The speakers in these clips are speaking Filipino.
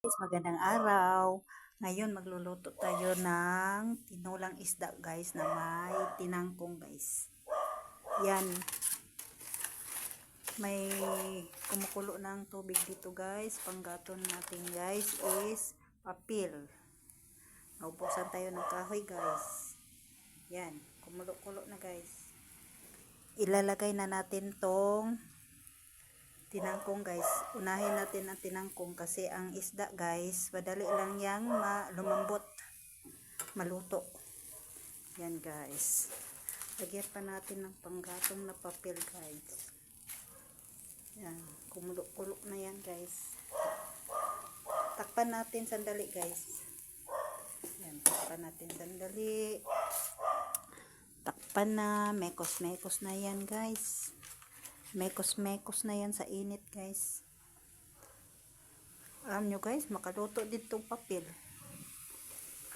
Guys, magandang araw. Ngayon magluluto tayo ng tinulang isda guys na may tinangkong guys. Yan. May kumukulo ng tubig dito guys. Panggaton natin guys is papel. Naubusan tayo ng kahoy guys. Yan. Kumulo-kulo na guys. Ilalagay na natin tong tinangkong guys. Unahin natin ang tinangkong kasi ang isda guys, madali lang yang lumambot, maluto. Yan guys. Lagyan pa natin ng panggatong na papel guys. Yan. Kumulo-kulo na yan guys. Takpan natin sandali guys. Yan. Takpan natin sandali. Takpan na. Mekos-mekos na yan guys. Mekos-mekos na yan sa init guys. Alam nyo guys, makaluto dito papel.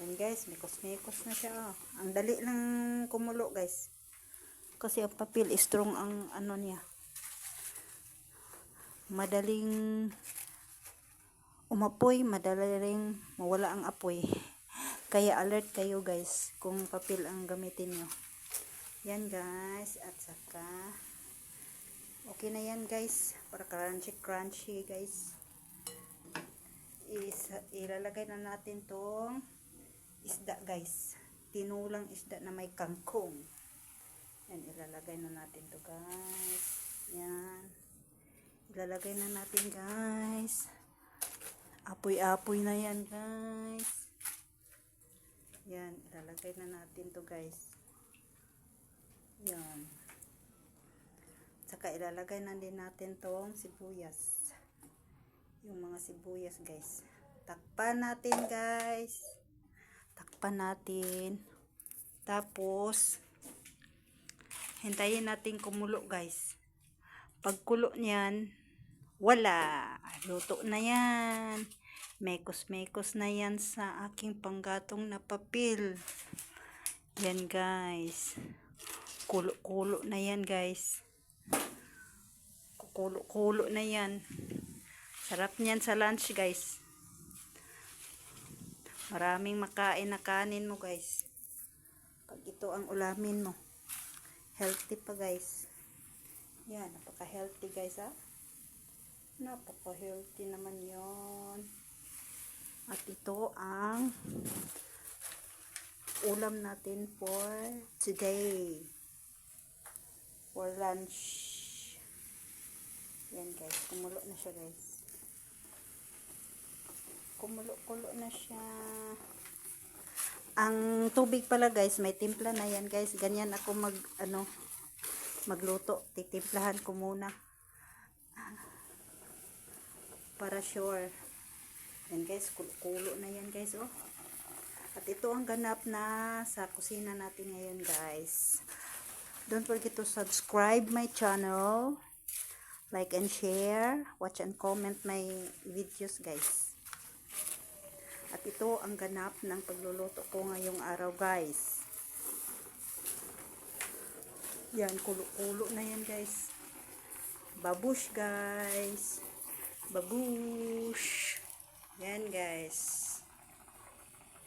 Yan guys, mekos-mekos na siya. Ang dali lang kumulo guys. Kasi ang papel strong ang ano niya. Madaling umapoy, madaling mawala ang apoy. Kaya alert kayo guys kung papel ang gamitin nyo. Yan guys, at saka okay na yan guys, para crunchy guys. Ilalagay na natin tong isda guys, tinulang isda na may kangkong. Yan, ilalagay na natin to guys. Yan, ilalagay na natin guys. Apoy-apoy na yan guys. Yan, ilalagay na natin to guys. Yan, saka ilalagay na din natin tong sibuyas. Yung mga sibuyas guys. Takpan natin guys. Takpan natin. Tapos hintayin natin kumulo guys. Pag kulo niyan, wala. Luto na yan. Mekos-mekos na yan sa aking panggatong na papel. Yan guys. Kulo-kulo na yan guys. Kulo-kulo na yan. Sarap niyan sa lunch guys. Maraming makain na kanin mo guys. Pag ito ang ulamin mo. Healthy pa guys. Yan, napaka-healthy guys ha. Napaka-healthy naman yon. At ito ang ulam natin for today. For lunch. Yan guys, kumulo na siya guys. Kumulo-kulo na siya. Ang tubig pala guys, may timpla na yan guys. Ganyan ako magluto. Titimplahan ko muna. Para sure. Yan guys, kulo na yan guys oh. At ito ang ganap na sa kusina natin ngayon guys. Don't forget to subscribe my channel. Like and share. Watch and comment my videos guys. At ito ang ganap ng pagluluto ko ngayong araw guys. Yan, kulo-kulo na yan guys. Babush guys. Babush. Yan guys.